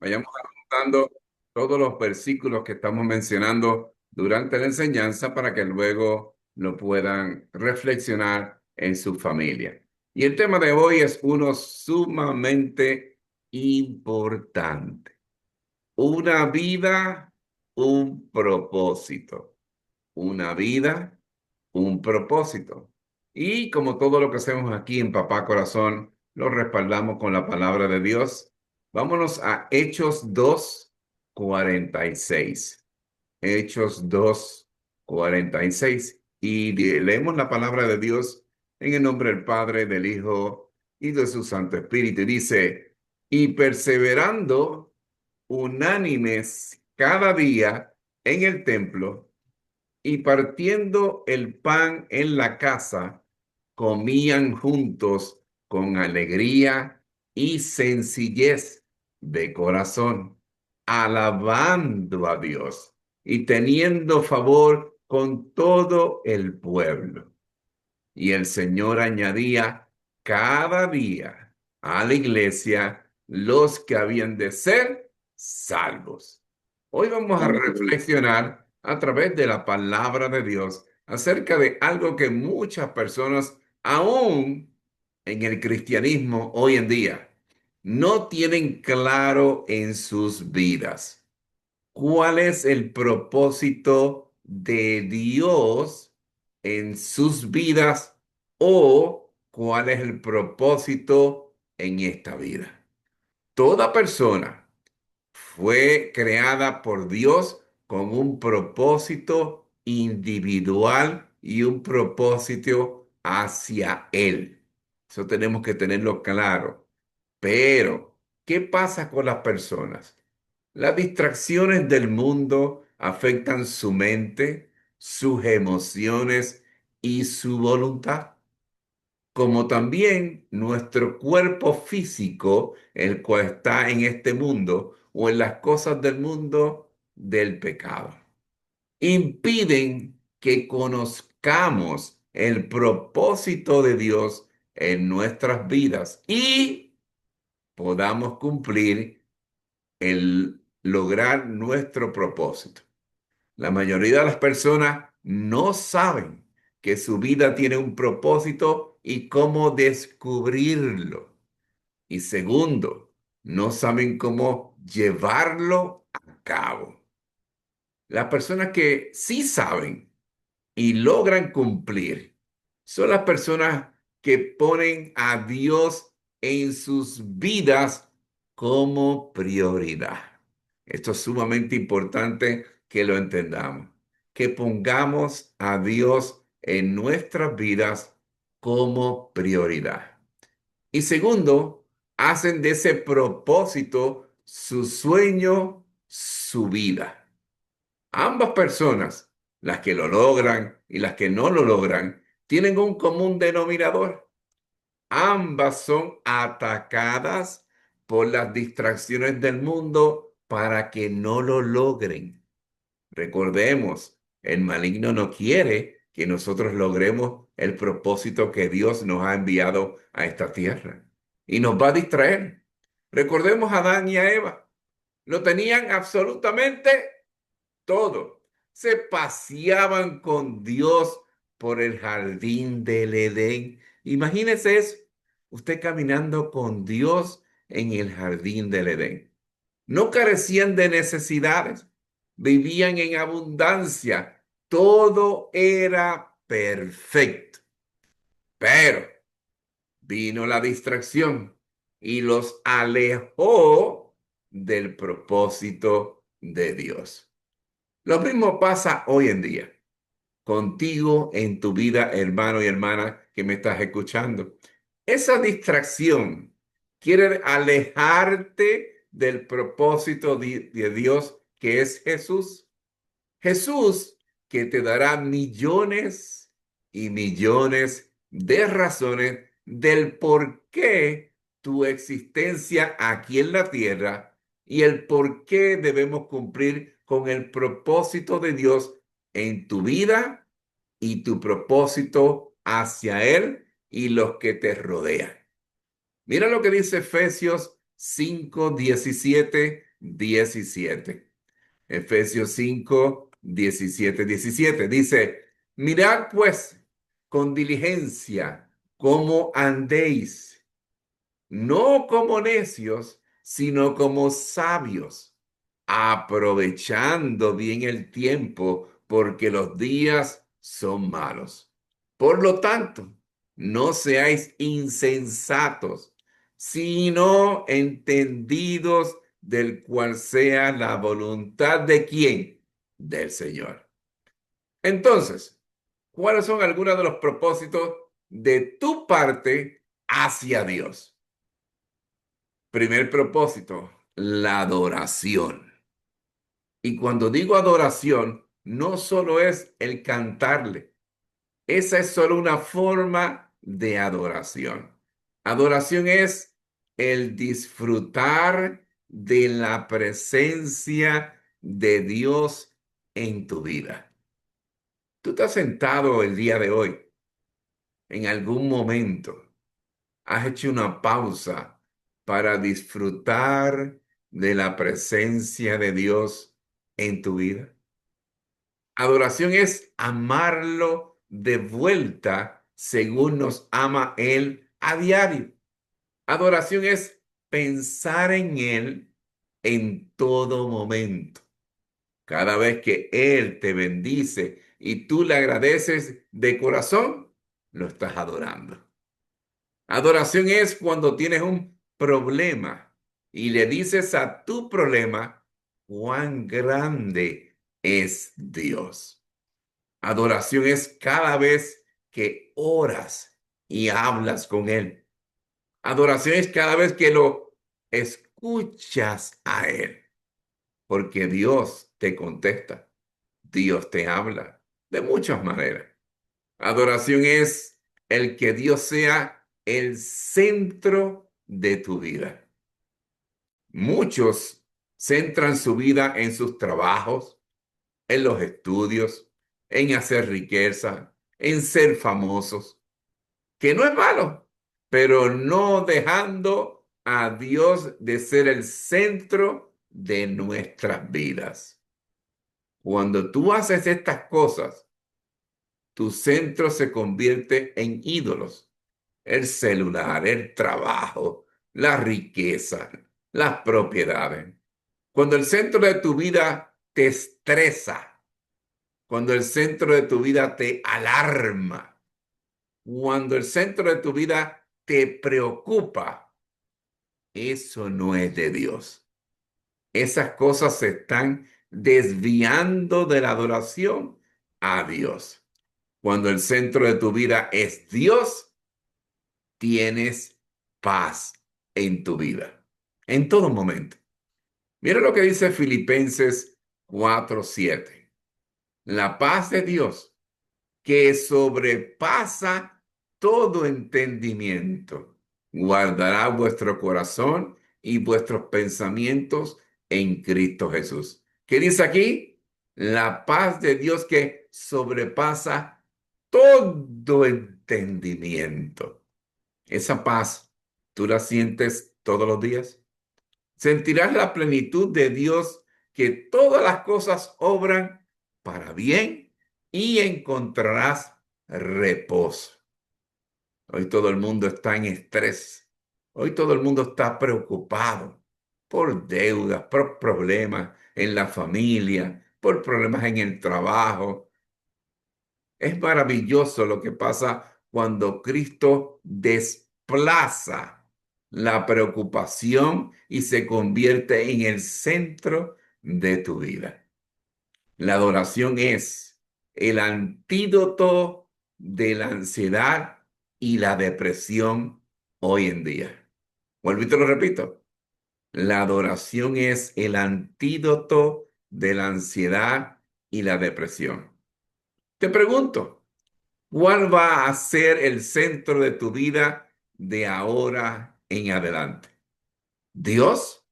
vayamos anotando todos los versículos que estamos mencionando durante la enseñanza para que luego lo puedan reflexionar en su familia. Y el tema de hoy es uno sumamente importante. Una vida, un propósito. Una vida, un propósito. Y como todo lo que hacemos aquí en Papá Corazón, lo respaldamos con la palabra de Dios. Vámonos a Hechos 2:46. Hechos 2:46. Y leemos la palabra de Dios en el nombre del Padre, del Hijo y de su Santo Espíritu. Y dice, y perseverando unánimes cada día en el templo y partiendo el pan en la casa, comían juntos con alegría y sencillez de corazón, alabando a Dios y teniendo favor con todo el pueblo. Y el Señor añadía cada día a la iglesia los que habían de ser salvos. Hoy vamos a reflexionar a través de la palabra de Dios acerca de algo que muchas personas, aún en el cristianismo hoy en día, no tienen claro en sus vidas. ¿Cuál es el propósito de Dios en sus vidas o cuál es el propósito en esta vida? Toda persona fue creada por Dios con un propósito individual y un propósito hacia Él. Eso tenemos que tenerlo claro. Pero, ¿qué pasa con las personas? Las distracciones del mundo afectan su mente, sus emociones y su voluntad, como también nuestro cuerpo físico, el cual está en este mundo o en las cosas del mundo del pecado. Impiden que conozcamos el propósito de Dios en nuestras vidas y podamos cumplir el lograr nuestro propósito. La mayoría de las personas no saben que su vida tiene un propósito y cómo descubrirlo. Y segundo, no saben cómo llevarlo a cabo. Las personas que sí saben y logran cumplir son las personas que ponen a Dios en sus vidas como prioridad. Esto es sumamente importante que lo entendamos, que pongamos a Dios en nuestras vidas como prioridad. Y segundo, hacen de ese propósito su sueño, su vida. Ambas personas, las que lo logran y las que no lo logran, tienen un común denominador. Ambas son atacadas por las distracciones del mundo para que no lo logren. Recordemos, el maligno no quiere que nosotros logremos el propósito que Dios nos ha enviado a esta tierra y nos va a distraer. Recordemos a Adán y a Eva. Lo tenían absolutamente todo. Se paseaban con Dios por el jardín del Edén. Imagínese eso, usted caminando con Dios en el jardín del Edén. No carecían de necesidades, vivían en abundancia, todo era perfecto. Pero vino la distracción y los alejó del propósito de Dios. Lo mismo pasa hoy en día contigo en tu vida, hermano y hermana que me estás escuchando. Esa distracción quiere alejarte del propósito de Dios que es Jesús. Jesús que te dará millones y millones de razones del por qué tu existencia aquí en la tierra y el por qué debemos cumplir con el propósito de Dios en tu vida y tu propósito hacia Él y los que te rodean. Mira lo que dice Efesios 5:17 17. Efesios 5, 17, 17. Dice, mirad pues con diligencia cómo andéis, no como necios, sino como sabios, aprovechando bien el tiempo, porque los días son malos. Por lo tanto, no seáis insensatos, sino entendidos del cual sea la voluntad de quién, del Señor. Entonces, ¿cuáles son algunos de los propósitos de tu parte hacia Dios? Primer propósito, la adoración. Y cuando digo adoración, no solo es el cantarle, esa es solo una forma de adoración. Adoración es el disfrutar de la presencia de Dios en tu vida. Tú te has sentado el día de hoy, en algún momento, has hecho una pausa para disfrutar de la presencia de Dios en tu vida. Adoración es amarlo de vuelta según nos ama Él a diario. Adoración es pensar en Él en todo momento. Cada vez que Él te bendice y tú le agradeces de corazón, lo estás adorando. Adoración es cuando tienes un problema y le dices a tu problema cuán grande es Dios. Adoración es cada vez que oras y hablas con Él. Adoración es cada vez que lo escuchas a Él, porque Dios te contesta, Dios te habla de muchas maneras. Adoración es el que Dios sea el centro de tu vida. Muchos centran su vida en sus trabajos, en los estudios, en hacer riqueza, en ser famosos, que no es malo, pero no dejando a Dios de ser el centro de nuestras vidas. Cuando tú haces estas cosas, tu centro se convierte en ídolos. El celular, el trabajo, la riqueza, las propiedades. Cuando el centro de tu vida te estresa, cuando el centro de tu vida te alarma, cuando el centro de tu vida te preocupa, eso no es de Dios. Esas cosas se están desviando de la adoración a Dios. Cuando el centro de tu vida es Dios, tienes paz en tu vida, en todo momento. Mira lo que dice Filipenses 4:7. La paz de Dios, que sobrepasa todo entendimiento, guardará vuestro corazón y vuestros pensamientos en Cristo Jesús. ¿Qué dice aquí? La paz de Dios que sobrepasa todo entendimiento. Esa paz, ¿tú la sientes todos los días? Sentirás la plenitud de Dios, que todas las cosas obran para bien y encontrarás reposo. Hoy todo el mundo está en estrés. Hoy todo el mundo está preocupado por deudas, por problemas en la familia, por problemas en el trabajo. Es maravilloso lo que pasa cuando Cristo desplaza la preocupación y se convierte en el centro de tu vida. La adoración es el antídoto de la ansiedad y la depresión hoy en día. Vuelvo y te lo repito. La adoración es el antídoto de la ansiedad y la depresión. Te pregunto, ¿cuál va a ser el centro de tu vida de ahora en adelante? ¿Dios?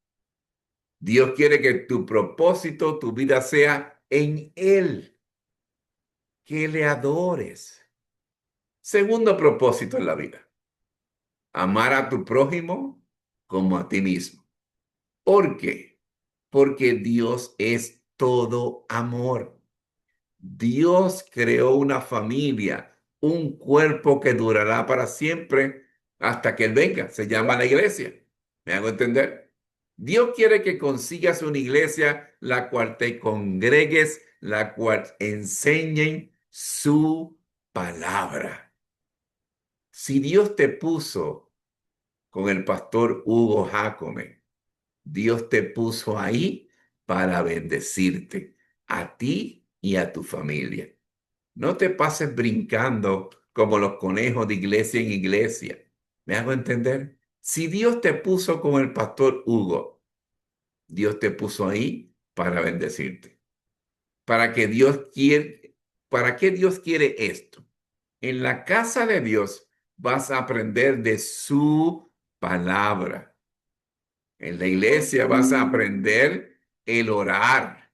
Dios quiere que tu propósito, tu vida sea en Él, que le adores. Segundo propósito en la vida, amar a tu prójimo como a ti mismo. ¿Por qué? porque Dios es todo amor. Dios creó una familia, un cuerpo que durará para siempre hasta que Él venga. Se llama la iglesia. ¿Me hago entender? Dios quiere que consigas una iglesia la cual te congregues, la cual enseñen su palabra. Si Dios te puso con el pastor Hugo Jacome, Dios te puso ahí para bendecirte, a ti y a tu familia. No te pases brincando como los conejos de iglesia en iglesia. ¿Me hago entender? Si Dios te puso con el pastor Hugo, Dios te puso ahí para bendecirte. Para que Dios quiere, ¿para qué Dios quiere esto? En la casa de Dios vas a aprender de su palabra. En la iglesia vas a aprender el orar.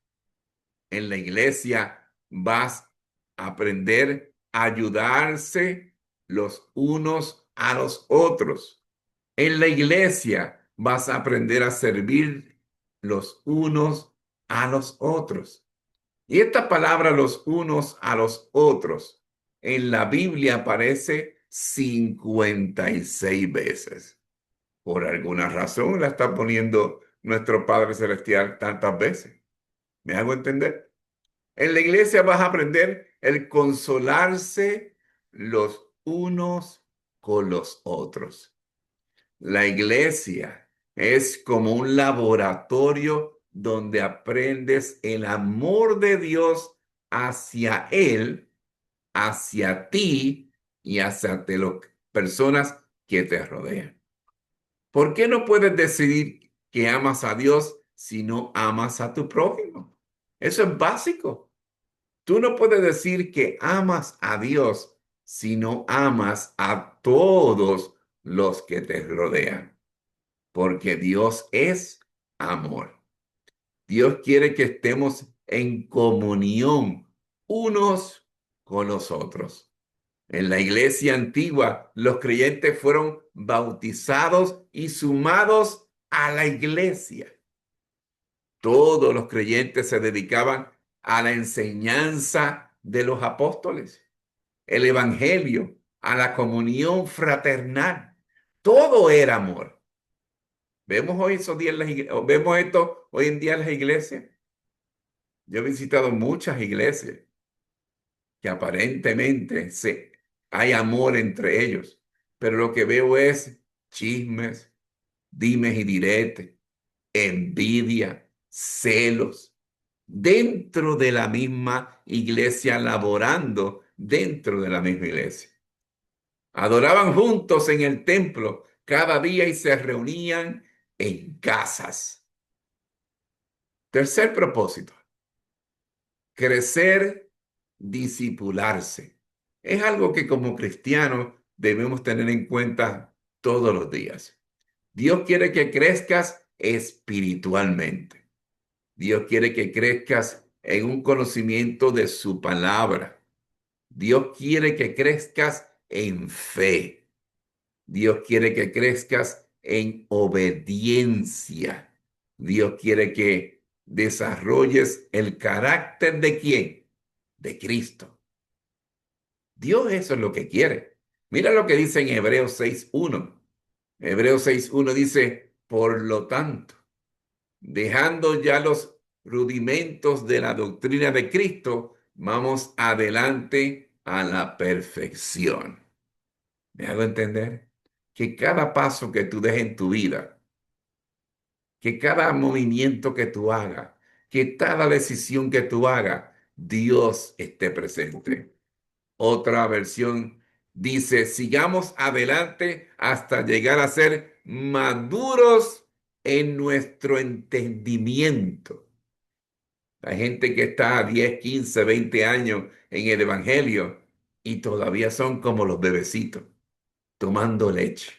En la iglesia vas a aprender a ayudarse los unos a los otros. En la iglesia vas a aprender a servir los unos a los otros. Y esta palabra los unos a los otros en la Biblia aparece 56 veces. Por alguna razón la está poniendo nuestro Padre Celestial tantas veces. ¿Me hago entender? En la iglesia vas a aprender el consolarse los unos con los otros. La iglesia es como un laboratorio donde aprendes el amor de Dios hacia Él, hacia ti y hacia las personas que te rodean. ¿Por qué no puedes decidir que amas a Dios si no amas a tu prójimo? Eso es básico. Tú no puedes decir que amas a Dios si no amas a todos los que te rodean, porque Dios es amor. Dios quiere que estemos en comunión unos con los otros. En la iglesia antigua, los creyentes fueron bautizados y sumados a la iglesia. Todos los creyentes se dedicaban a la enseñanza de los apóstoles, el evangelio, a la comunión fraternal. Todo era amor. Vemos esto hoy en día en las iglesias. Yo he visitado muchas iglesias que aparentemente hay amor entre ellos, pero lo que veo es chismes, dimes y diretes, envidia, celos, dentro de la misma iglesia, laborando dentro de la misma iglesia. Adoraban juntos en el templo cada día y se reunían en casas. Tercer propósito, crecer, discipularse. Es algo que como cristianos debemos tener en cuenta todos los días. Dios quiere que crezcas espiritualmente. Dios quiere que crezcas en un conocimiento de su palabra. Dios quiere que crezcas en fe. Dios quiere que crezcas en obediencia. Dios quiere que desarrolles el carácter de quién? De Cristo. Dios eso es lo que quiere. Mira lo que dice en Hebreos 6.1. Hebreos 6.1 dice, por lo tanto, dejando ya los rudimentos de la doctrina de Cristo, vamos adelante a la perfección. ¿Me hago entender? Que cada paso que tú des en tu vida, que cada movimiento que tú hagas, que cada decisión que tú hagas, Dios esté presente. Otra versión dice, sigamos adelante hasta llegar a ser maduros en nuestro entendimiento. Hay gente que está a 10, 15, 20 años en el Evangelio y todavía son como los bebecitos, tomando leche.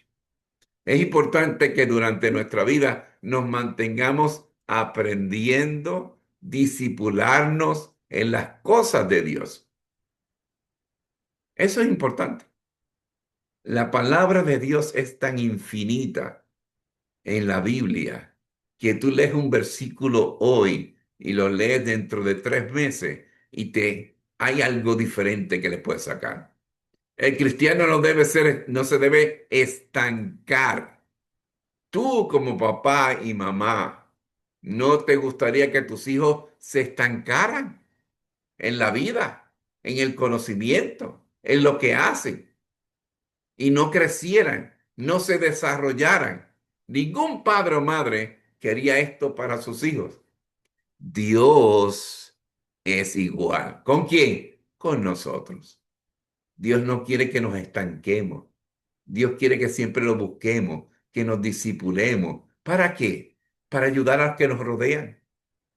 Es importante que durante nuestra vida nos mantengamos aprendiendo, discipularnos en las cosas de Dios. Eso es importante. La palabra de Dios es tan infinita en la Biblia que tú lees un versículo hoy y lo lees dentro de 3 meses y hay algo diferente que le puedes sacar. El cristiano no se debe estancar. Tú como papá y mamá, ¿no te gustaría que tus hijos se estancaran en la vida, en el conocimiento, en lo que hacen y no crecieran, no se desarrollaran? Ningún padre o madre quería esto para sus hijos. Dios es igual. ¿Con quién? Con nosotros. Dios no quiere que nos estanquemos. Dios quiere que siempre lo busquemos, que nos discipulemos. ¿Para qué? Para ayudar a los que nos rodean,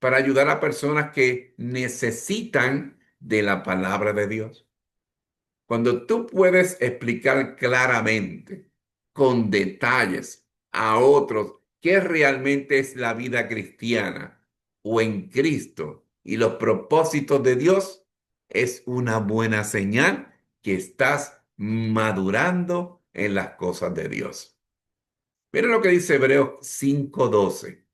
para ayudar a personas que necesitan de la palabra de Dios. Cuando tú puedes explicar claramente, con detalles, a otros qué realmente es la vida cristiana o en Cristo y los propósitos de Dios, es una buena señal que estás madurando en las cosas de Dios. Mira lo que dice Hebreos 5:12.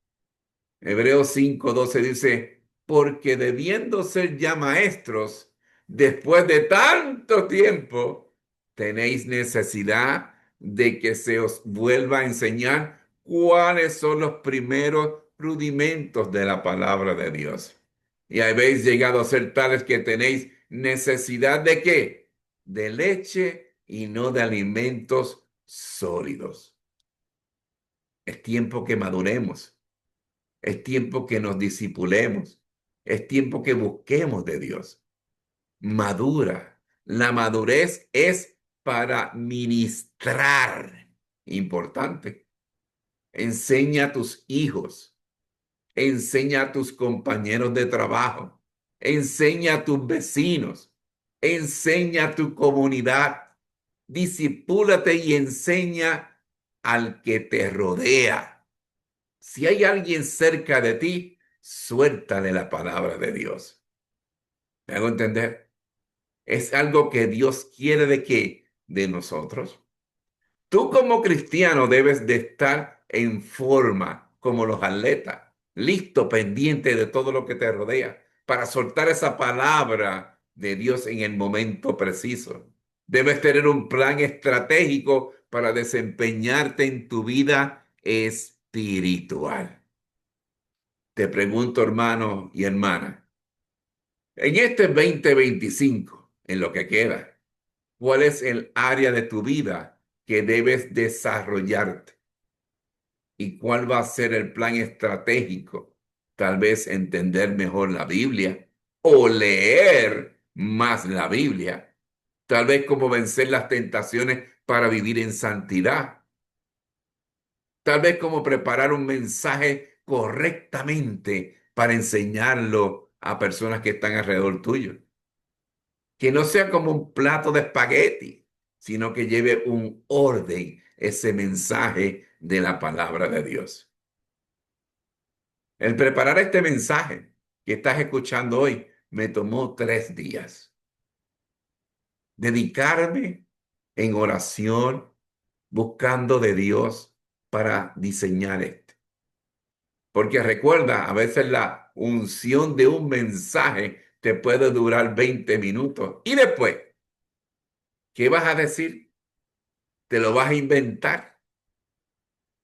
Hebreos 5:12 dice, porque debiendo ser ya maestros, después de tanto tiempo, tenéis necesidad de que se os vuelva a enseñar cuáles son los primeros rudimentos de la palabra de Dios. Y habéis llegado a ser tales que tenéis necesidad de qué? De leche y no de alimentos sólidos. Es tiempo que maduremos. Es tiempo que nos discipulemos. Es tiempo que busquemos de Dios. Madura. La madurez es para ministrar. Importante. Enseña a tus hijos. Enseña a tus compañeros de trabajo. Enseña a tus vecinos. Enseña a tu comunidad. Discipúlate y enseña al que te rodea. Si hay alguien cerca de ti, suéltale la palabra de Dios. ¿Me hago entender? Es algo que Dios quiere de qué? De nosotros. Tú como cristiano debes de estar en forma como los atletas, listo, pendiente de todo lo que te rodea, para soltar esa palabra de Dios en el momento preciso. Debes tener un plan estratégico para desempeñarte en tu vida espiritual. Te pregunto, hermano y hermana, en este 2025, en lo que queda, ¿cuál es el área de tu vida que debes desarrollarte? ¿Y cuál va a ser el plan estratégico? Tal vez entender mejor la Biblia o leer más la Biblia. Tal vez cómo vencer las tentaciones para vivir en santidad. Tal vez cómo preparar un mensaje correctamente para enseñarlo a personas que están alrededor tuyo. Que no sea como un plato de espagueti, sino que lleve un orden ese mensaje de la palabra de Dios. El preparar este mensaje que estás escuchando hoy me tomó 3 días. Dedicarme en oración, buscando de Dios para diseñar esto. Porque recuerda, a veces la unción de un mensaje te puede durar 20 minutos. Y después, ¿qué vas a decir? ¿Te lo vas a inventar?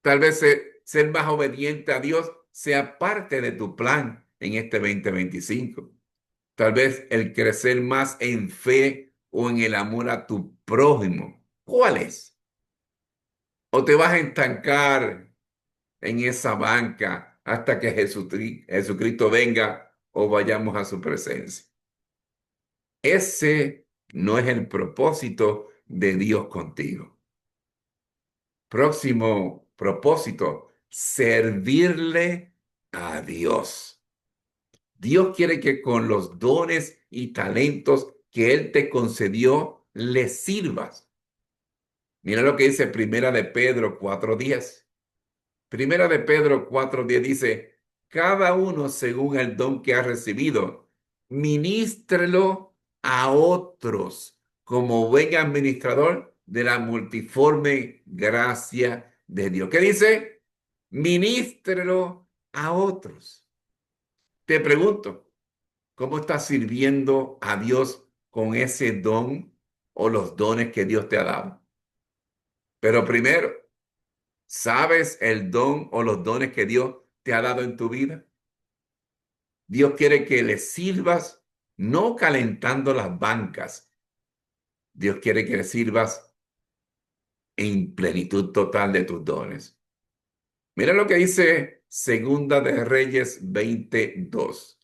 Tal vez ser más obediente a Dios sea parte de tu plan en este 2025. Tal vez el crecer más en fe o en el amor a tu prójimo. ¿Cuál es? ¿O te vas a estancar en esa banca hasta que Jesucristo venga o vayamos a su presencia? Ese no es el propósito de Dios contigo. Próximo propósito, servirle a Dios. Dios quiere que con los dones y talentos que Él te concedió, le sirvas. Mira lo que dice Primera de Pedro 4:10. Primera de Pedro 4:10 dice, cada uno según el don que ha recibido, ministrelo a otros como buen administrador de la multiforme gracia de Dios. ¿Qué dice? Ministrelo a otros. Te pregunto, ¿cómo estás sirviendo a Dios con ese don o los dones que Dios te ha dado? Pero primero, ¿sabes el don o los dones que Dios te ha dado en tu vida? Dios quiere que le sirvas no calentando las bancas. Dios quiere que le sirvas en plenitud total de tus dones. Mira lo que dice Segunda de Reyes 22.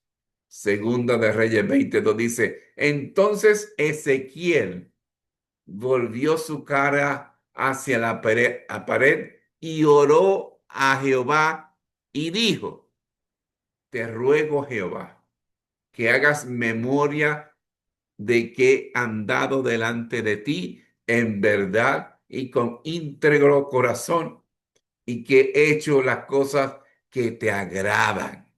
Segunda de Reyes 22 dice, entonces Ezequiel volvió su cara hacia la pared y oró a Jehová y dijo, te ruego Jehová, que hagas memoria de que he andado delante de ti en verdad y con íntegro corazón y que he hecho las cosas que te agradan.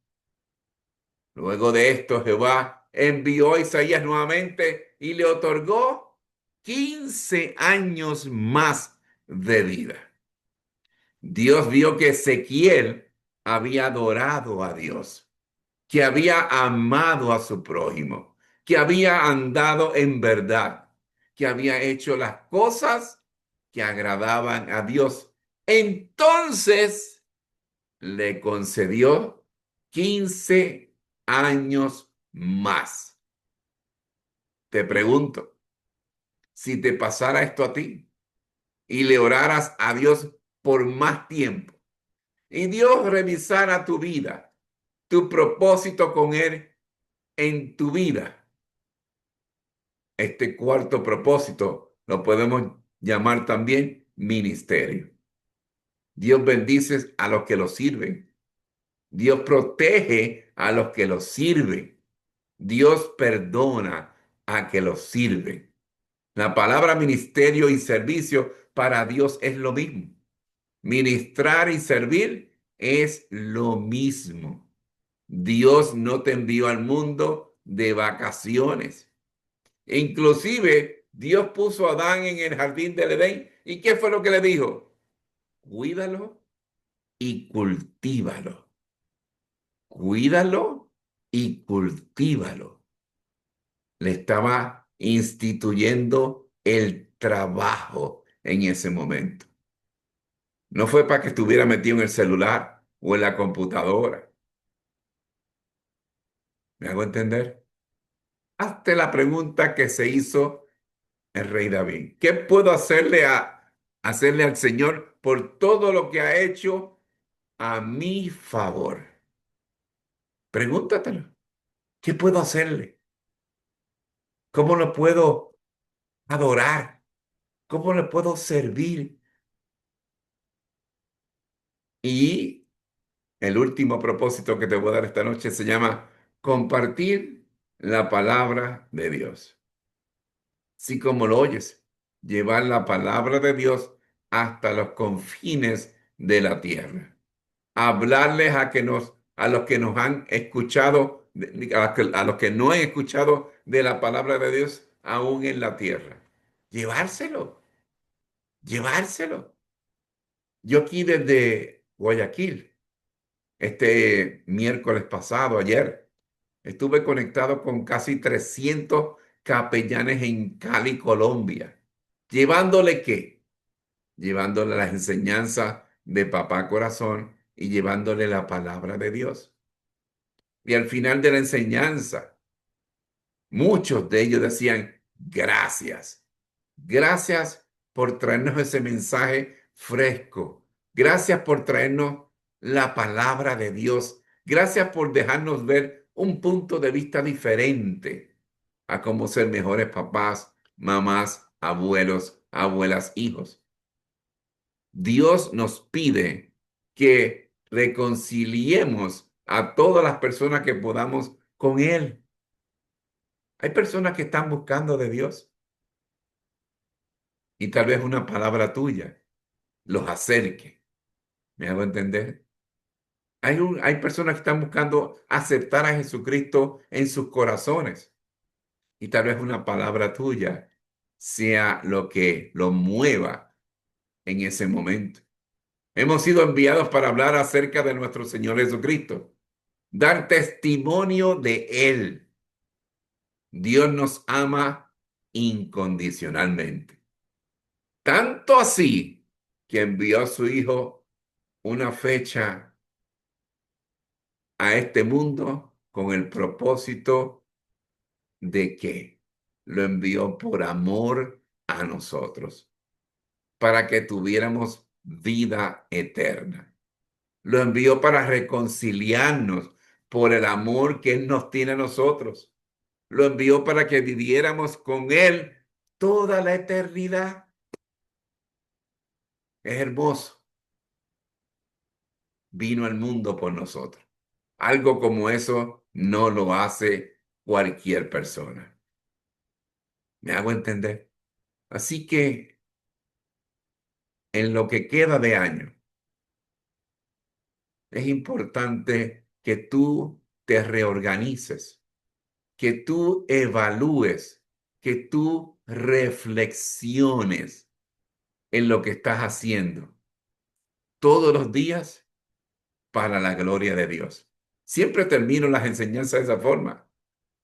Luego de esto, Jehová envió a Isaías nuevamente y le otorgó 15 años más de vida. Dios vio que Ezequiel había adorado a Dios, que había amado a su prójimo, que había andado en verdad, que había hecho las cosas que agradaban a Dios. Entonces le concedió 15 años más. Te pregunto, si te pasara esto a ti y le oraras a Dios por más tiempo y Dios revisara tu vida, tu propósito con Él en tu vida, este cuarto propósito lo podemos llamar también ministerio. Dios bendice a los que lo sirven. Dios protege a los que lo sirven. Dios perdona a que lo sirven. La palabra ministerio y servicio para Dios es lo mismo. Ministrar y servir es lo mismo. Dios no te envió al mundo de vacaciones. Inclusive, Dios puso a Adán en el jardín del Edén. ¿Y qué fue lo que le dijo? Cuídalo y cultívalo. Cuídalo y cultívalo. Le estaba instituyendo el trabajo en ese momento. No fue para que estuviera metido en el celular o en la computadora. ¿Me hago entender? Hazte la pregunta que se hizo el rey David. ¿Qué puedo hacerle al Señor por todo lo que ha hecho a mi favor? Pregúntatelo. ¿Qué puedo hacerle? ¿Cómo lo puedo adorar? ¿Cómo le puedo servir? Y el último propósito que te voy a dar esta noche se llama compartir la palabra de Dios. Sí, como lo oyes, llevar la palabra de Dios hasta los confines de la tierra. Hablarles a los que nos han escuchado, a los que no han escuchado de la palabra de Dios aún en la tierra. Llevárselo, llevárselo. Yo aquí desde Guayaquil, este miércoles pasado, ayer, estuve conectado con casi 300 capellanes en Cali, Colombia. ¿Llevándole qué? Llevándole las enseñanzas de Papá Corazón y llevándole la palabra de Dios. Y al final de la enseñanza, muchos de ellos decían, gracias. Gracias por traernos ese mensaje fresco. Gracias por traernos la palabra de Dios. Gracias por dejarnos ver un punto de vista diferente a cómo ser mejores papás, mamás, abuelos, abuelas, hijos. Dios nos pide que reconciliemos a todas las personas que podamos con Él. Hay personas que están buscando de Dios y tal vez una palabra tuya los acerque. ¿Me hago entender? Hay personas que están buscando aceptar a Jesucristo en sus corazones y tal vez una palabra tuya sea lo que lo mueva en ese momento. Hemos sido enviados para hablar acerca de nuestro Señor Jesucristo, dar testimonio de Él. Dios nos ama incondicionalmente. Tanto así que envió a su Hijo una fecha a este mundo con el propósito de que lo envió por amor a nosotros, para que tuviéramos vida eterna. Lo envió para reconciliarnos por el amor que Él nos tiene a nosotros. Lo envió para que viviéramos con Él toda la eternidad. Es hermoso. Vino al mundo por nosotros. Algo como eso no lo hace cualquier persona. ¿Me hago entender? Así que en lo que queda de año, es importante que tú te reorganices, que tú evalúes, que tú reflexiones en lo que estás haciendo todos los días para la gloria de Dios. Siempre termino las enseñanzas de esa forma.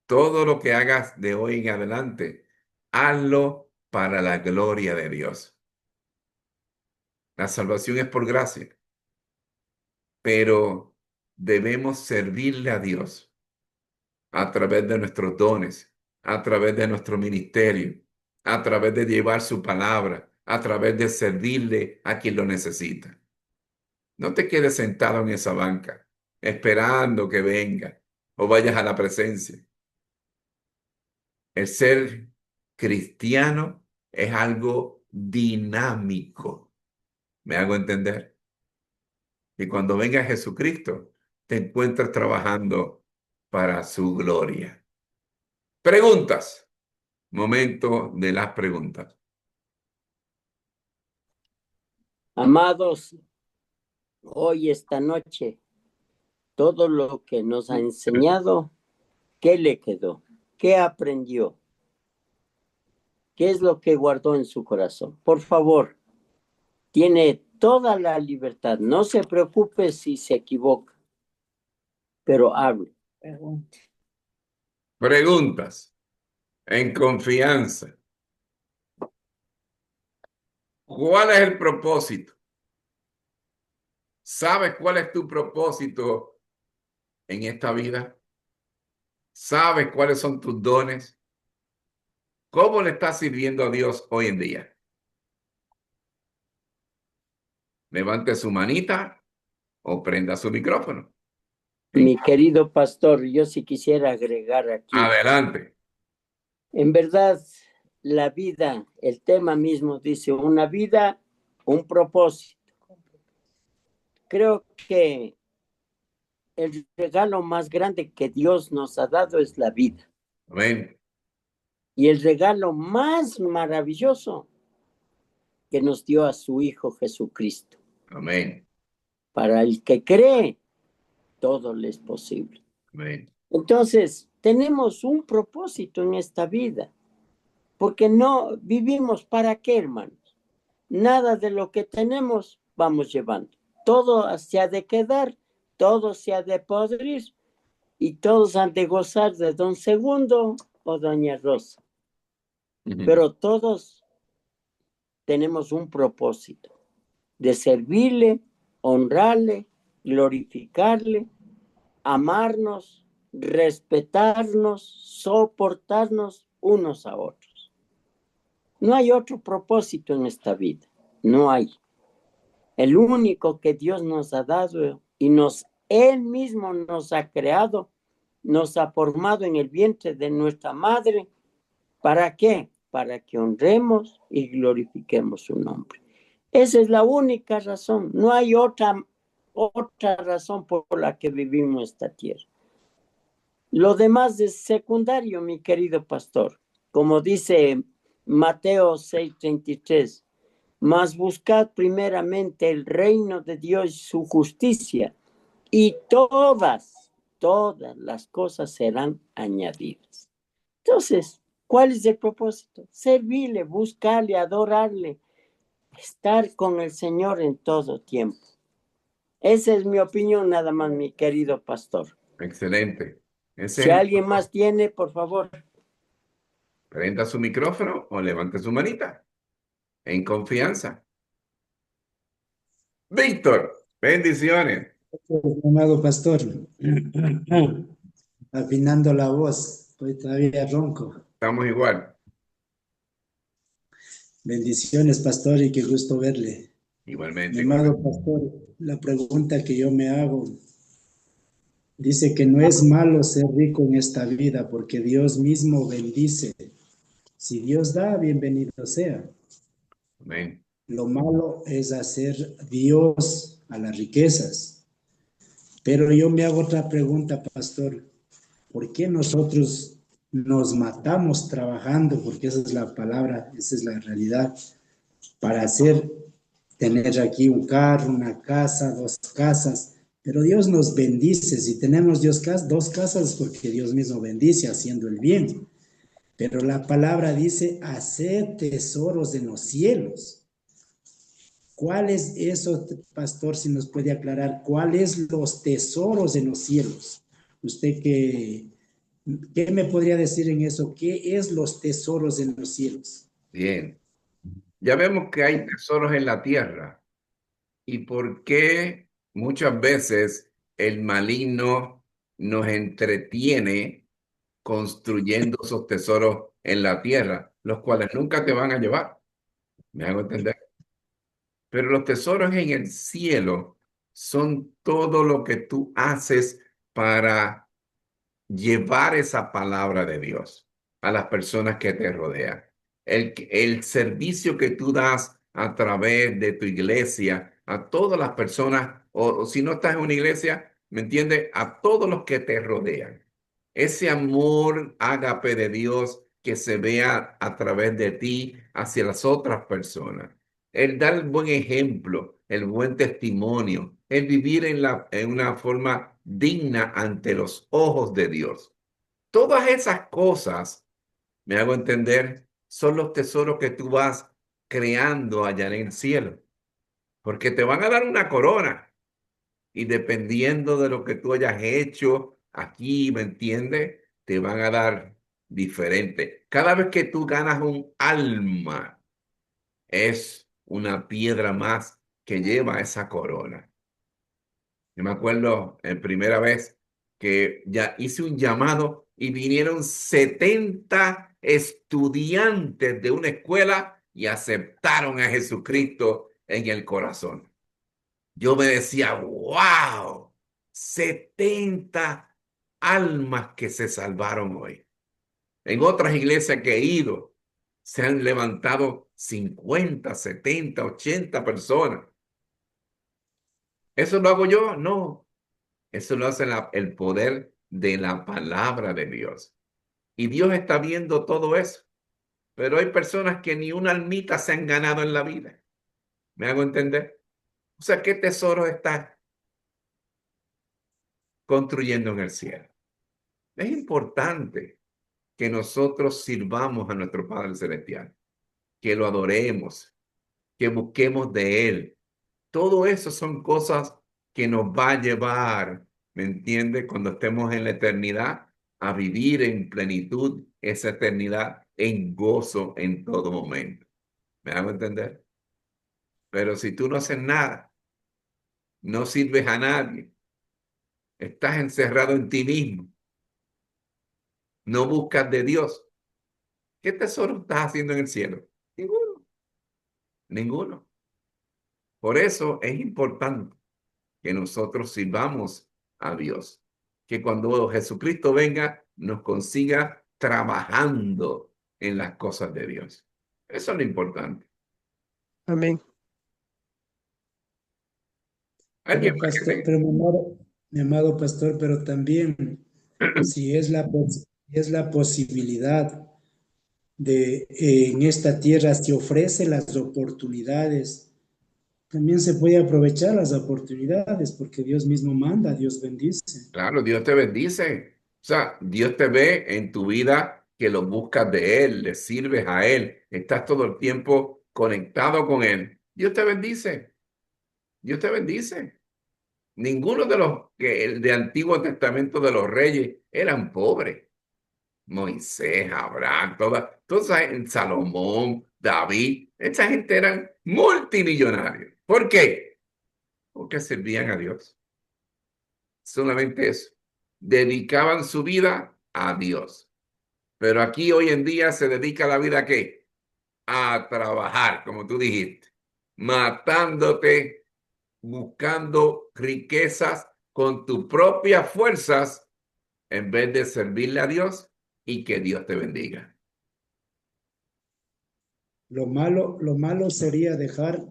Todo lo que hagas de hoy en adelante, hazlo para la gloria de Dios. La salvación es por gracia, pero debemos servirle a Dios a través de nuestros dones, a través de nuestro ministerio, a través de llevar su palabra, a través de servirle a quien lo necesita. No te quedes sentado en esa banca esperando que venga o vayas a la presencia. El ser cristiano es algo dinámico. ¿Me hago entender? Y cuando venga Jesucristo, te encuentras trabajando para su gloria. Preguntas. Momento de las preguntas. Amados, hoy, esta noche, todo lo que nos ha enseñado, ¿qué le quedó? ¿Qué aprendió? ¿Qué es lo que guardó en su corazón? Por favor, tiene toda la libertad. No se preocupe si se equivoca, pero hable. Preguntas. En confianza. ¿Cuál es el propósito? ¿Sabes cuál es tu propósito en esta vida? ¿Sabes cuáles son tus dones? ¿Cómo le estás sirviendo a Dios hoy en día? Levante su manita o prenda su micrófono. Mi querido pastor, yo sí quisiera agregar aquí. Adelante. En verdad, la vida, el tema mismo dice, una vida, un propósito. Creo que el regalo más grande que Dios nos ha dado es la vida. Amén. Y el regalo más maravilloso que nos dio a su Hijo Jesucristo. Amén. Para el que cree, todo le es posible. Amén. Entonces, tenemos un propósito en esta vida, porque no vivimos para qué, hermanos. Nada de lo que tenemos vamos llevando. Todo se ha de quedar, todo se ha de podrir y todos han de gozar de don Segundo o doña Rosa. Pero todos tenemos un propósito de servirle, honrarle, glorificarle, amarnos, respetarnos, soportarnos unos a otros. No hay otro propósito en esta vida, no hay. El único que Dios nos ha dado y Él mismo nos ha creado, nos ha formado en el vientre de nuestra madre. ¿Para qué? Para que honremos y glorifiquemos su nombre. Esa es la única razón. No hay otra razón por la que vivimos esta tierra. Lo demás es secundario, mi querido pastor. Como dice Mateo 6:33, mas buscad primeramente el reino de Dios y su justicia, y todas las cosas serán añadidas. Entonces, ¿cuál es el propósito? Servirle, buscarle, adorarle, estar con el Señor en todo tiempo. Esa es mi opinión, nada más, mi querido pastor. Excelente. Ese Si es el alguien más tiene, por favor. Prenda su micrófono o levante su manita en confianza. Víctor, bendiciones. Amado pastor, afinando la voz, estoy todavía ronco. Estamos igual. Bendiciones, pastor, y qué gusto verle. Mi Igualmente, igualmente. amado pastor, la pregunta que yo me hago, dice que no es malo ser rico en esta vida porque Dios mismo bendice. Si Dios da, bienvenido sea. Amén. Lo malo es hacer Dios a las riquezas. Pero yo me hago otra pregunta, pastor. ¿Por qué nosotros nos matamos trabajando? Porque esa es la palabra, esa es la realidad. Para tener aquí un carro, una casa, dos casas. Pero Dios nos bendice. Si tenemos dos casas, porque Dios mismo bendice haciendo el bien. Pero la palabra dice, hacer tesoros en los cielos. ¿Cuál es eso, pastor, si nos puede aclarar? ¿Cuáles los tesoros en los cielos? Usted ¿qué me podría decir en eso? ¿Qué es los tesoros en los cielos? Bien. Ya vemos que hay tesoros en la tierra. ¿Y por qué muchas veces el maligno nos entretiene construyendo esos tesoros en la tierra, los cuales nunca te van a llevar? ¿Me hago entender? Pero los tesoros en el cielo son todo lo que tú haces para llevar esa palabra de Dios a las personas que te rodean. El servicio que tú das a través de tu iglesia a todas las personas, o si no estás en una iglesia, ¿me entiendes? A todos los que te rodean. Ese amor ágape de Dios que se vea a través de ti hacia las otras personas. El dar el buen ejemplo, el buen testimonio, el vivir en una forma digna ante los ojos de Dios. Todas esas cosas, me hago entender, son los tesoros que tú vas creando allá en el cielo, porque te van a dar una corona y dependiendo de lo que tú hayas hecho aquí, ¿me entiendes? Te van a dar diferente. Cada vez que tú ganas un alma, es una piedra más que lleva esa corona. Yo me acuerdo la primera vez que ya hice un llamado y vinieron 70 estudiantes de una escuela y aceptaron a Jesucristo en el corazón. Yo me decía, wow, 70 almas que se salvaron hoy. En otras iglesias que he ido, se han levantado 50, 70, 80 personas. ¿Eso lo hago yo? No. Eso lo hace el poder de la palabra de Dios. Y Dios está viendo todo eso. Pero hay personas que ni una almita se han ganado en la vida. ¿Me hago entender? O sea, ¿qué tesoro está construyendo en el cielo? Es importante que nosotros sirvamos a nuestro Padre Celestial, que lo adoremos, que busquemos de Él. Todo eso son cosas que nos va a llevar, ¿me entiende? Cuando estemos en la eternidad, a vivir en plenitud esa eternidad en gozo en todo momento. ¿Me hago entender? Pero si tú no haces nada, no sirves a nadie, estás encerrado en ti mismo, no buscas de Dios, ¿qué tesoro estás haciendo en el cielo? Ninguno, ninguno. Por eso es importante que nosotros sirvamos a Dios. Que cuando Jesucristo venga, nos consiga trabajando en las cosas de Dios. Eso es lo importante. Amén. ¿Alguien más que Pero mi amado pastor, pero también si es la posibilidad de en esta tierra se ofrece las oportunidades, también se puede aprovechar las oportunidades porque Dios mismo manda, Dios bendice. Claro, Dios te bendice. O sea, Dios te ve en tu vida que lo buscas de Él, le sirves a Él, estás todo el tiempo conectado con Él. Dios te bendice. Dios te bendice. Ninguno de los que el de Antiguo Testamento de los reyes eran pobres. Moisés, Abraham, Salomón, David, esa gente eran multimillonarios. ¿Por qué? Porque servían a Dios. Solamente eso. Dedicaban su vida a Dios. Pero aquí hoy en día se dedica la vida ¿a qué? A trabajar, como tú dijiste, matándote, buscando riquezas con tus propias fuerzas en vez de servirle a Dios y que Dios te bendiga. Lo malo sería dejar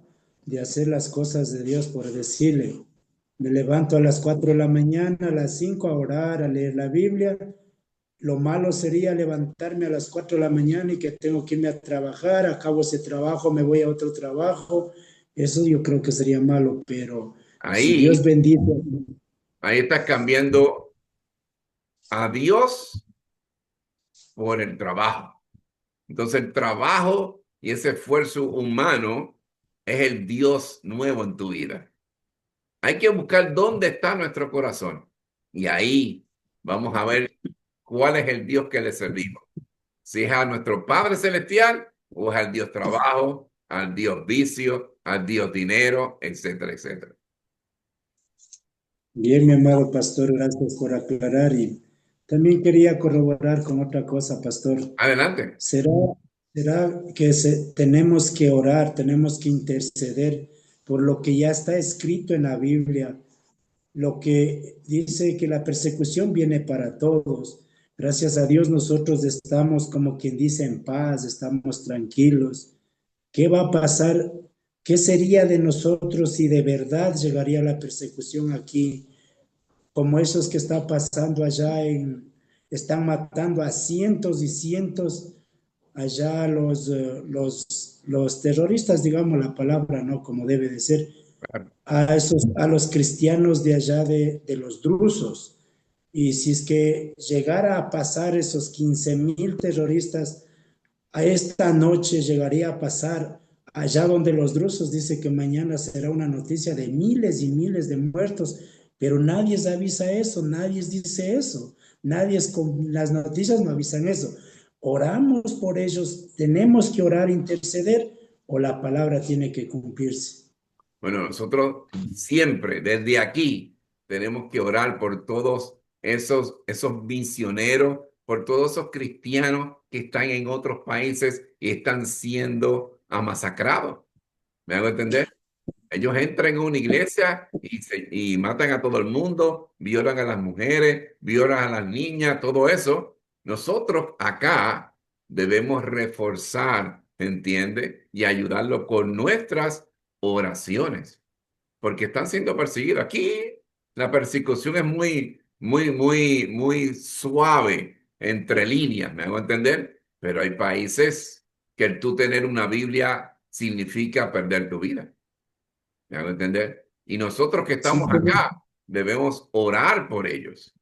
de hacer las cosas de Dios por decirle, me levanto a las 4 de la mañana, a las 5 a orar, a leer la Biblia. Lo malo sería levantarme a las 4 de la mañana y que tengo que irme a trabajar, acabo ese trabajo, me voy a otro trabajo. Eso yo creo que sería malo, pero si Dios Ahí, bendice. ahí estás cambiando a Dios por el trabajo. Entonces el trabajo y ese esfuerzo humano es el Dios nuevo en tu vida. Hay que buscar dónde está nuestro corazón. Y ahí vamos a ver cuál es el Dios que le servimos. Si es a nuestro Padre Celestial o es al Dios trabajo, al Dios vicio, al Dios dinero, etcétera, etcétera. Bien, mi amado pastor, gracias por aclarar y también quería corroborar con otra cosa, pastor. Adelante. ¿Será, será que tenemos que orar, tenemos que interceder por lo que ya está escrito en la Biblia, lo que dice que la persecución viene para todos? Gracias a Dios nosotros estamos, como quien dice, en paz, estamos tranquilos. ¿Qué va a pasar? ¿Qué sería de nosotros si de verdad llegaría la persecución aquí? Como esos que está pasando allá están matando a cientos y cientos allá los terroristas, digamos la palabra, ¿no? Como debe de ser, a los cristianos de allá de los drusos. Y si es que llegara a pasar esos 15,000 terroristas, a esta noche llegaría a pasar allá donde los drusos dice que mañana será una noticia de miles y miles de muertos, pero nadie avisa eso, nadie dice eso, nadie con las noticias no avisan eso. Oramos por ellos, tenemos que orar, interceder, o la palabra tiene que cumplirse. Bueno, nosotros siempre, desde aquí, tenemos que orar por todos esos misioneros, por todos esos cristianos que están en otros países y están siendo masacrados. ¿Me hago entender? Ellos entran en una iglesia y matan a todo el mundo, violan a las mujeres, violan a las niñas, todo eso. Nosotros acá debemos reforzar, ¿entiende? Y ayudarlo con nuestras oraciones, porque están siendo perseguidos. Aquí la persecución es muy suave, entre líneas, ¿me hago entender? Pero hay países que el tú tener una Biblia significa perder tu vida. ¿Me hago entender? Y nosotros que Sí, estamos acá debemos orar por ellos.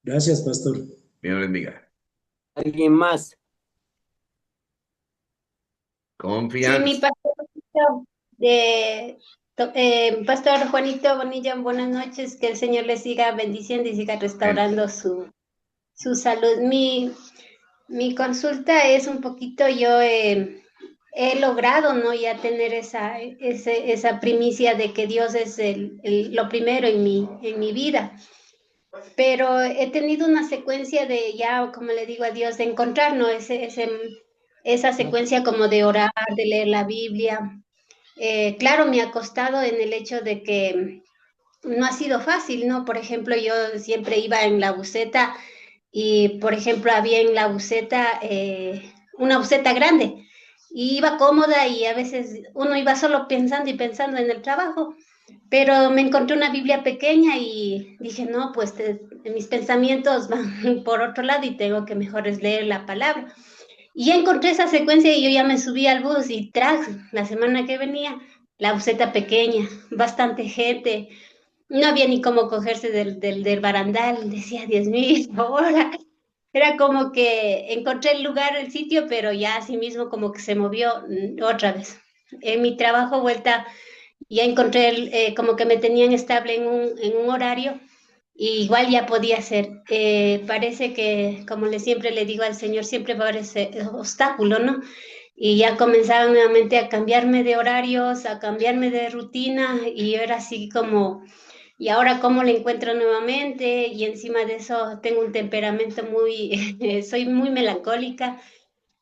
gracias, pastor. Dios les bendiga. ¿Alguien más? Sí, mi Confianza. pastor, Pastor Juanito Bonilla, buenas noches, que el Señor le siga bendiciendo y siga restaurando su salud. Mi consulta es un poquito, yo he logrado, ¿no? Ya tener esa primicia de que Dios es lo primero en mi vida. Pero he tenido una secuencia de ya, como le digo a Dios, de encontrar, ¿no? Esa secuencia como de orar, de leer la Biblia. Claro, me ha costado en el hecho de que no ha sido fácil, ¿no? Por ejemplo, yo siempre iba en la buseta y, por ejemplo, había en la buseta una buseta grande y iba cómoda y a veces uno iba solo pensando y pensando en el trabajo, pero me encontré una Biblia pequeña y dije, no, pues mis pensamientos van por otro lado y tengo que mejor es leer la palabra. Y ya encontré esa secuencia y yo ya me subí al bus y tras, la semana que venía, la buseta pequeña, bastante gente, no había ni cómo cogerse del barandal, decía, Dios mío, ahora. Era como que encontré el lugar, el sitio, pero ya así mismo como que se movió otra vez. En mi trabajo vuelta, ya encontré como que me tenían estable en un horario y igual ya podía hacer. Parece que, como siempre le digo al Señor, siempre va a haber ese obstáculo, ¿no? Y ya comenzaron nuevamente a cambiarme de horarios, a cambiarme de rutina y yo era así como, ¿y ahora cómo le encuentro nuevamente? Y encima de eso tengo un temperamento muy, soy muy melancólica.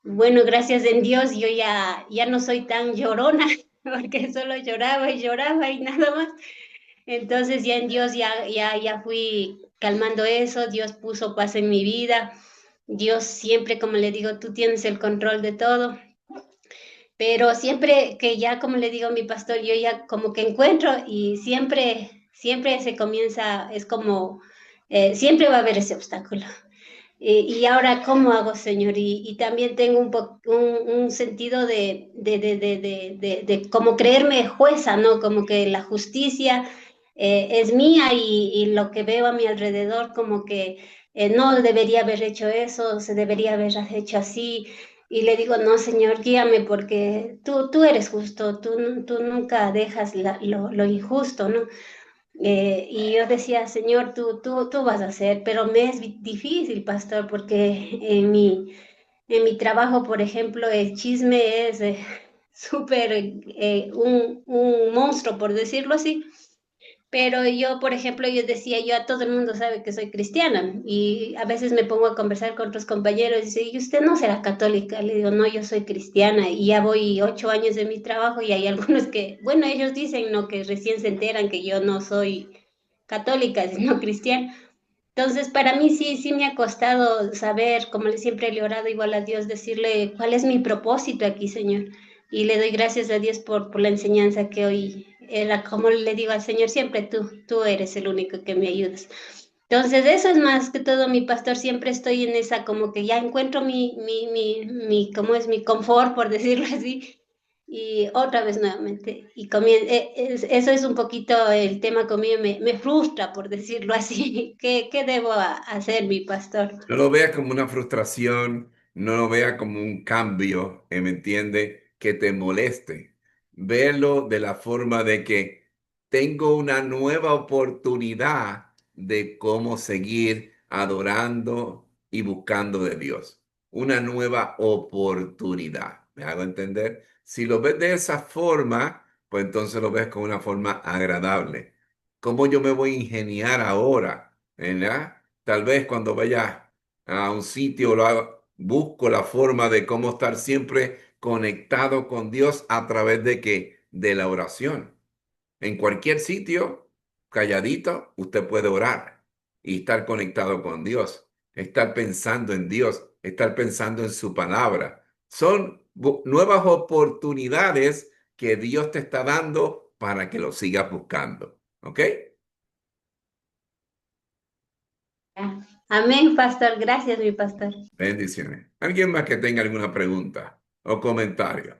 Bueno, gracias en Dios, yo ya no soy tan llorona, porque solo lloraba y nada más. Entonces ya en Dios ya fui calmando eso, Dios puso paz en mi vida. Dios siempre, como le digo, tú tienes el control de todo. Pero siempre que ya, como le digo a mi pastor, yo ya como que encuentro y siempre se comienza, es como, siempre va a haber ese obstáculo. Y ahora, ¿cómo hago, Señor? Y también tengo un sentido de como creerme jueza, ¿no? Como que la justicia es mía y lo que veo a mi alrededor, como que no debería haber hecho eso, se debería haber hecho así. Y le digo, no, Señor, guíame porque tú eres justo, tú nunca dejas lo injusto, ¿no? Y yo decía, Señor, tú vas a hacer, pero me es difícil, pastor, porque en mi trabajo, por ejemplo, el chisme es súper un monstruo, por decirlo así. Pero yo, por ejemplo, yo decía, yo a todo el mundo sabe que soy cristiana y a veces me pongo a conversar con otros compañeros y dice, ¿y usted no será católica? Le digo, no, yo soy cristiana y ya voy 8 años de mi trabajo y hay algunos que, bueno, ellos dicen, no, que recién se enteran que yo no soy católica, sino cristiana. Entonces, para mí sí me ha costado saber, como siempre le he orado igual a Dios, decirle cuál es mi propósito aquí, Señor. Y le doy gracias a Dios por la enseñanza que hoy era, como le digo al Señor, siempre tú eres el único que me ayudas. Entonces, eso es más que todo, mi pastor, siempre estoy en esa, como que ya encuentro ¿cómo es? Mi confort, por decirlo así, y otra vez nuevamente. Y eso es un poquito el tema conmigo, me frustra, por decirlo así. ¿Qué debo hacer, mi pastor? No lo veas como una frustración, no lo veas como un cambio, ¿me entiende? Que te moleste. Verlo de la forma de que tengo una nueva oportunidad de cómo seguir adorando y buscando de Dios. Una nueva oportunidad. ¿Me hago entender? Si lo ves de esa forma, pues entonces lo ves como una forma agradable. ¿Cómo yo me voy a ingeniar ahora? ¿Verdad? Tal vez cuando vaya a un sitio, busco la forma de cómo estar siempre conectado con Dios a través de qué, de la oración. En cualquier sitio, calladito, usted puede orar y estar conectado con Dios, estar pensando en Dios, estar pensando en su palabra. Son nuevas oportunidades que Dios te está dando para que lo sigas buscando. ¿Ok? Amén, pastor. Gracias, mi pastor. Bendiciones. ¿Alguien más que tenga alguna pregunta o comentario?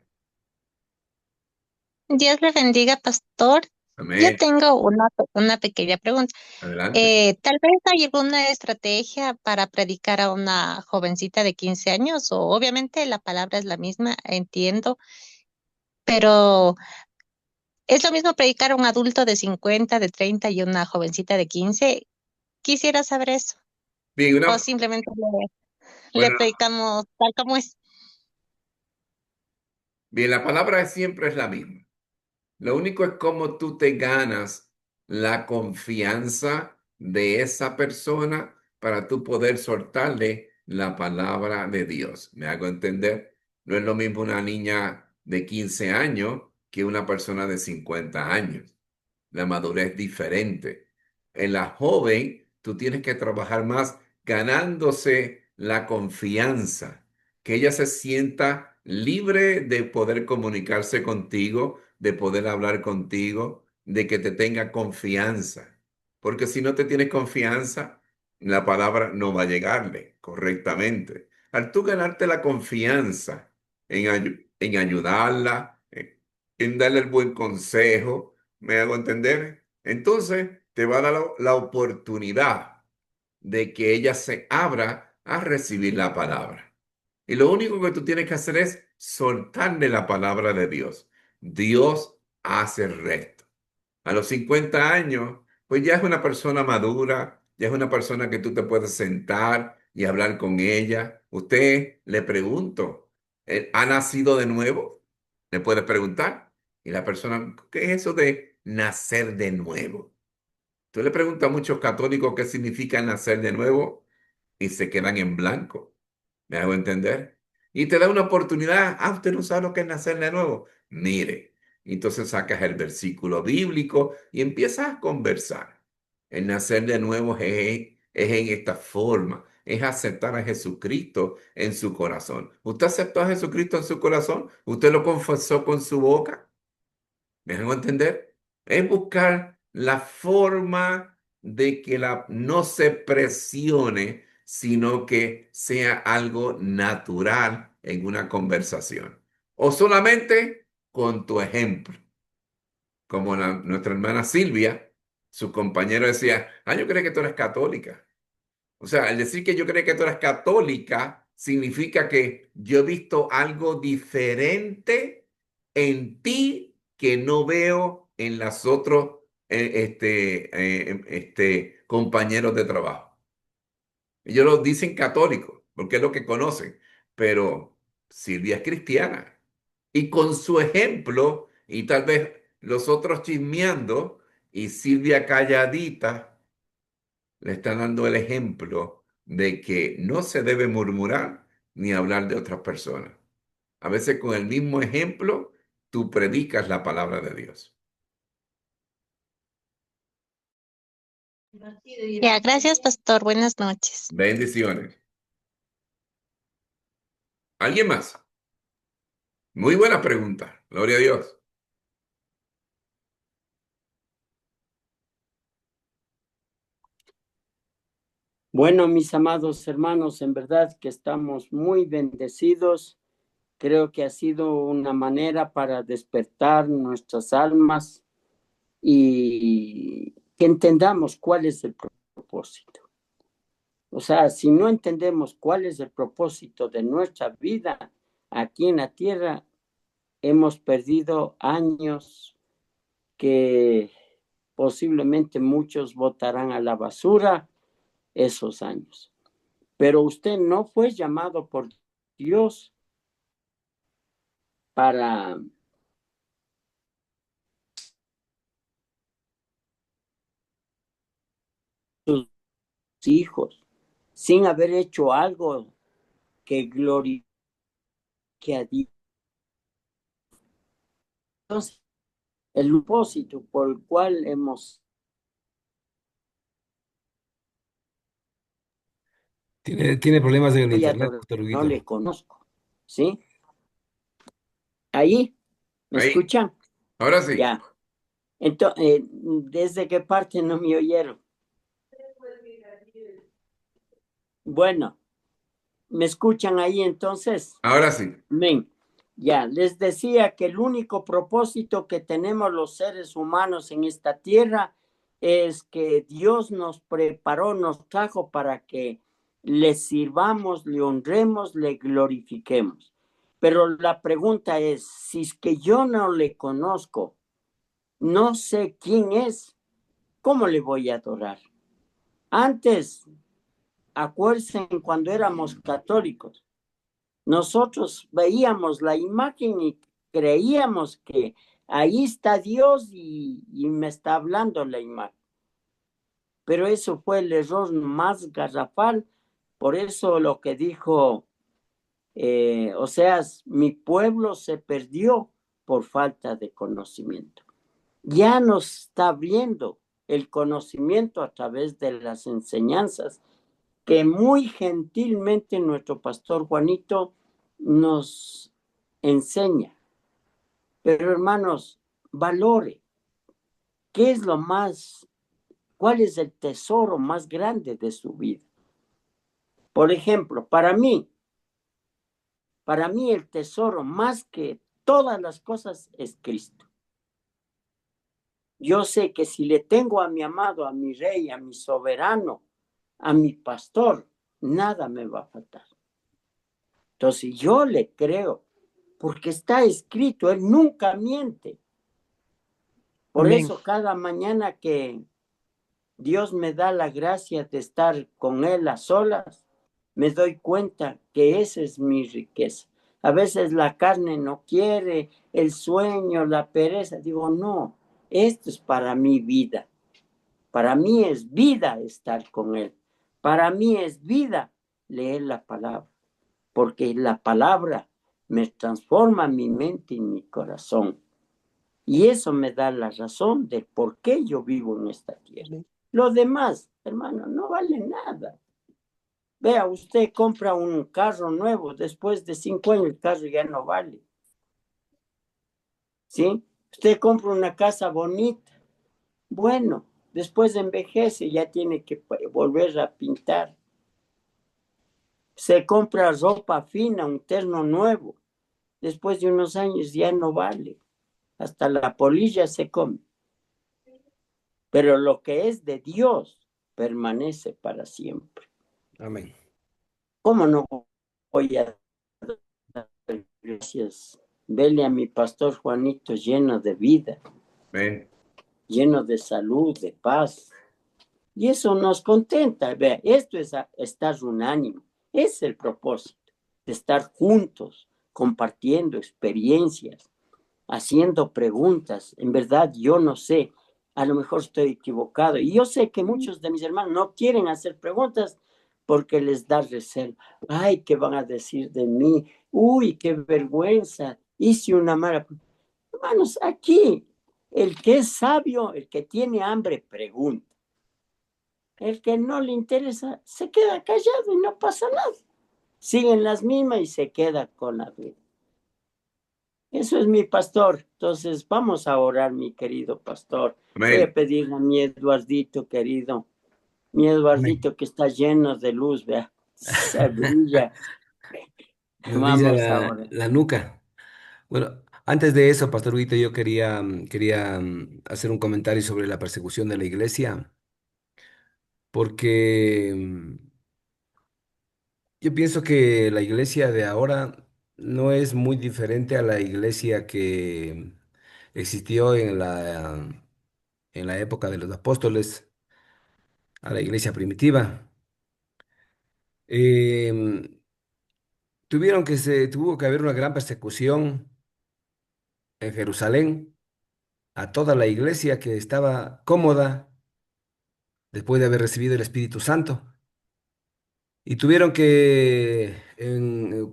Dios le bendiga, pastor. Yo Amén. tengo una pequeña pregunta. Adelante. Tal vez hay alguna estrategia para predicar a una jovencita de 15 años, o obviamente la palabra es la misma, entiendo, pero es lo mismo predicar a un adulto de 50, de 30 y una jovencita de 15. Quisiera saber eso, Bien, o simplemente le bueno, predicamos tal como es. bien, la palabra siempre es la misma. Lo único es cómo tú te ganas la confianza de esa persona para tú poder soltarle la palabra de Dios. ¿Me hago entender? No es lo mismo una niña de 15 años que una persona de 50 años. La madurez es diferente. En la joven, tú tienes que trabajar más ganándose la confianza, que ella se sienta libre de poder comunicarse contigo, de poder hablar contigo, de que te tenga confianza. Porque si no te tienes confianza, la palabra no va a llegarle correctamente. Al tú ganarte la confianza en ayudarla, en darle el buen consejo, ¿me hago entender? Entonces te va a dar la oportunidad de que ella se abra a recibir la palabra. Y lo único que tú tienes que hacer es soltarle la palabra de Dios. Dios hace el resto. A los 50 años, pues ya es una persona madura, ya es una persona que tú te puedes sentar y hablar con ella. Usted le pregunto, ¿ha nacido de nuevo? Le puede preguntar. Y la persona, ¿qué es eso de nacer de nuevo? Tú le preguntas a muchos católicos qué significa nacer de nuevo y se quedan en blanco. ¿Me hago entender? Y te da una oportunidad. Ah, usted no sabe lo que es nacer de nuevo. Mire, entonces sacas el versículo bíblico y empiezas a conversar. El nacer de nuevo es en esta forma, es aceptar a Jesucristo en su corazón. ¿Usted aceptó a Jesucristo en su corazón? ¿Usted lo confesó con su boca? ¿Me hago entender? Es buscar la forma de que no se presione, sino que sea algo natural en una conversación. O solamente con tu ejemplo. Como nuestra hermana Silvia, su compañero decía, ah, yo creo que tú eres católica. O sea, al decir que yo creo que tú eres católica, significa que yo he visto algo diferente en ti que no veo en las otros compañeros de trabajo. Ellos lo dicen católicos, porque es lo que conocen, pero Silvia es cristiana. Y con su ejemplo, y tal vez los otros chismeando, y Silvia calladita, le está dando el ejemplo de que no se debe murmurar ni hablar de otras personas. A veces con el mismo ejemplo, tú predicas la palabra de Dios. Ya, gracias, pastor. Buenas noches. Bendiciones. ¿Alguien más? Muy buena pregunta. Gloria a Dios. Bueno, mis amados hermanos, en verdad que estamos muy bendecidos. Creo que ha sido una manera para despertar nuestras almas y que entendamos cuál es el propósito. O sea, si no entendemos cuál es el propósito de nuestra vida aquí en la tierra, hemos perdido años que posiblemente muchos botarán a la basura esos años. Pero usted no fue llamado por Dios para sus hijos sin haber hecho algo que glorifique a Dios. Entonces, el propósito por el cual hemos... Tiene problemas en el Voy a internet, adorar, doctor no le Huguito. conozco, ¿sí? Ahí, ¿me Ahí, escuchan? ahora sí. Ya. Entonces, ¿desde qué parte no me oyeron? Bueno, ¿me escuchan ahí entonces? Ahora sí. Amén. Ya, les decía que el único propósito que tenemos los seres humanos en esta tierra es que Dios nos preparó, nos trajo para que le sirvamos, le honremos, le glorifiquemos. Pero la pregunta es, si es que yo no le conozco, no sé quién es, ¿cómo le voy a adorar? Antes, acuérdense cuando éramos católicos, nosotros veíamos la imagen y creíamos que ahí está Dios y me está hablando la imagen. Pero eso fue el error más garrafal. Por eso lo que dijo Oseas, mi pueblo se perdió por falta de conocimiento. Ya nos está abriendo el conocimiento a través de las enseñanzas que muy gentilmente nuestro pastor Juanito nos enseña. Pero hermanos, valore. ¿Qué es lo más, cuál es el tesoro más grande de su vida? Por ejemplo, para mí el tesoro más que todas las cosas es Cristo. Yo sé que si le tengo a mi amado, a mi rey, a mi soberano, a mi pastor, nada me va a faltar. Entonces yo le creo, porque está escrito, Él nunca miente. Por Amén. eso cada mañana que Dios me da la gracia de estar con Él a solas, me doy cuenta que esa es mi riqueza. A veces la carne no quiere, el sueño, la pereza. Digo, no, esto es para mi vida. Para mí es vida estar con Él. Para mí es vida leer la palabra, porque la palabra me transforma mi mente y mi corazón. Y eso me da la razón de por qué yo vivo en esta tierra. Lo demás, hermano, no vale nada. Vea, usted compra un carro nuevo, después de 5 años el carro ya no vale. ¿Sí? Usted compra una casa bonita. Bueno, después envejece, ya tiene que volver a pintar. Se compra ropa fina, un terno nuevo. Después de unos años ya no vale. Hasta la polilla se come. Pero lo que es de Dios permanece para siempre. Amén. ¿Cómo no voy a dar gracias? Vele a mi pastor Juanito lleno de vida, Amén. lleno de salud, de paz. Y eso nos contenta. Vea, esto es estar unánime. Es el propósito de estar juntos, compartiendo experiencias, haciendo preguntas. En verdad, yo no sé, a lo mejor estoy equivocado. Y yo sé que muchos de mis hermanos no quieren hacer preguntas porque les da recelo. Ay, ¿qué van a decir de mí? Uy, qué vergüenza. Hice una mala. Hermanos, aquí, el que es sabio, el que tiene hambre, pregunta. El que no le interesa, se queda callado y no pasa nada. Siguen las mismas y se queda con la vida. Eso es mi pastor. Entonces, vamos a orar, mi querido pastor. Voy a Amén. pedirle a mi Eduardito, querido. Mi Amén. Eduardito que está lleno de luz, vea. Se brilla. Nos brilla Vamos ahora. la nuca. Bueno, antes de eso, Pastor Huguito, yo quería hacer un comentario sobre la persecución de la iglesia, porque yo pienso que la iglesia de ahora no es muy diferente a la iglesia que existió en la época de los apóstoles, a la iglesia primitiva. Em, tuvo que haber una gran persecución en Jerusalén a toda la iglesia que estaba cómoda después de haber recibido el Espíritu Santo. Y tuvieron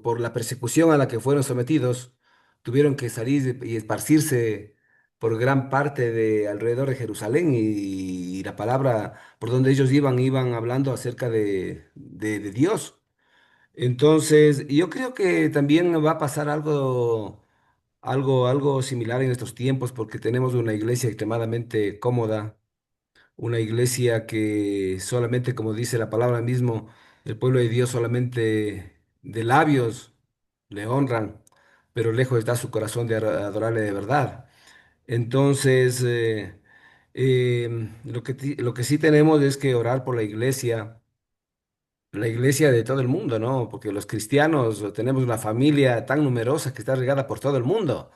por la persecución a la que fueron sometidos, tuvieron que salir y esparcirse por gran parte de alrededor de Jerusalén y la palabra por donde ellos iban hablando acerca de Dios. Entonces, yo creo que también va a pasar algo similar en estos tiempos porque tenemos una iglesia extremadamente cómoda, una iglesia que solamente, como dice la palabra mismo, el pueblo de Dios solamente de labios le honran, pero lejos está su corazón de adorarle de verdad. Entonces, lo que sí tenemos es que orar por la iglesia de todo el mundo, ¿no? Porque los cristianos tenemos una familia tan numerosa que está regada por todo el mundo.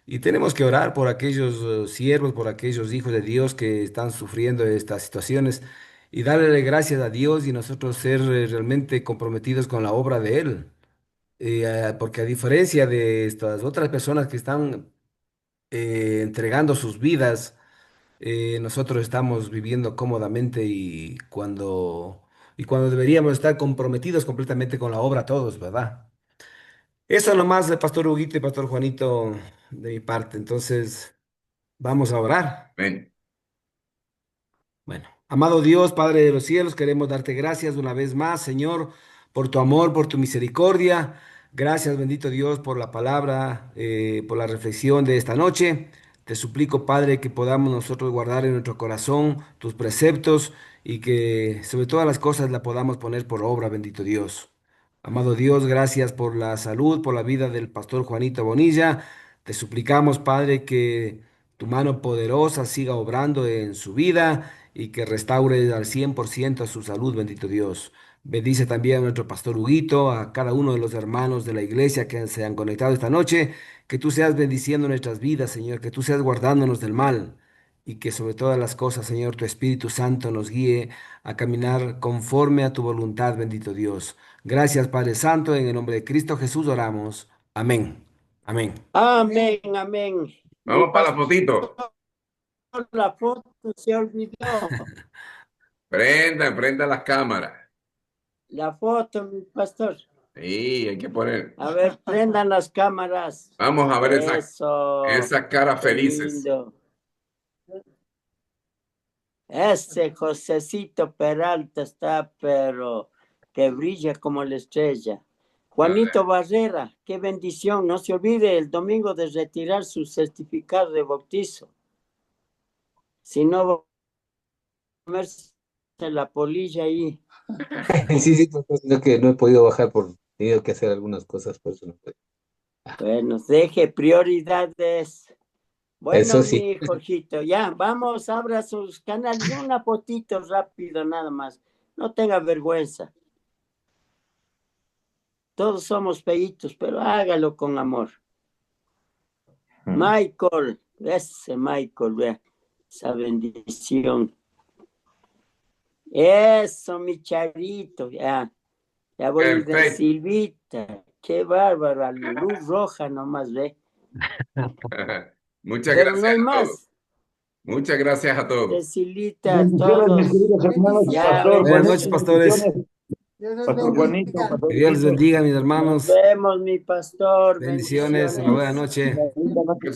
Y tenemos que orar por aquellos siervos, por aquellos hijos de Dios que están sufriendo estas situaciones y darle gracias a Dios y nosotros ser realmente comprometidos con la obra de Él. Porque a diferencia de estas otras personas que están entregando sus vidas, nosotros estamos viviendo cómodamente y cuando deberíamos estar comprometidos completamente con la obra todos, ¿verdad? Eso nomás, Pastor Huguito y Pastor Juanito, de mi parte. Entonces, vamos a orar. Amén. Bueno, amado Dios, Padre de los cielos, queremos darte gracias una vez más, Señor, por tu amor, por tu misericordia. Gracias, bendito Dios, por la palabra, por la reflexión de esta noche. Te suplico, Padre, que podamos nosotros guardar en nuestro corazón tus preceptos y que sobre todas las cosas la podamos poner por obra, bendito Dios. Amado Dios, gracias por la salud, por la vida del pastor Juanito Bonilla. Te suplicamos, Padre, que tu mano poderosa siga obrando en su vida y que restaure al 100% a su salud, bendito Dios. Bendice también a nuestro pastor Huguito, a cada uno de los hermanos de la iglesia que se han conectado esta noche. Que tú seas bendiciendo nuestras vidas, Señor, que tú seas guardándonos del mal y que sobre todas las cosas, Señor, tu Espíritu Santo nos guíe a caminar conforme a tu voluntad, bendito Dios. Gracias, Padre Santo, en el nombre de Cristo Jesús oramos. Amén. Amén. Amén, amén. Mi Vamos para la pastor, fotito. la foto se olvidó. Prenda las cámaras. La foto, mi pastor. Sí, hay que poner. A ver, prendan las cámaras. Vamos a ver Eso. esas caras Qué felices. lindo. Ese Josecito Peralta está, pero que brilla como la estrella. Juanito Barrera, qué bendición. No se olvide el domingo de retirar su certificado de bautizo. Si no, va a comerse la polilla ahí. Sí, sí, pues, no, que no he podido bajar por tenido que hacer algunas cosas, por eso no puedo. Bueno, deje prioridades. Bueno, Eso sí. mi Jorgito, ya, vamos, abra sus canales, una fotito rápido nada más. No tenga vergüenza. Todos somos feitos, pero hágalo con amor. Michael, ese Michael, vea, esa bendición. Eso, mi charito, ya. Ya voy a ir de Perfecto. Silvita. Qué bárbaro, luz roja nomás, ve. Muchas Pero gracias no hay a más. todos. Muchas gracias a De todos. Silvita, a Bendiciones, mis todos. queridos hermanos, Ya, pastor. Buenas noches, pastores. Bendiciones, pastor Juanito, pastor Que Dios les Huguito. bendiga, mis Nos hermanos. vemos, mi pastor. Bendiciones, una buena Bendiciones. noche. Una linda noche.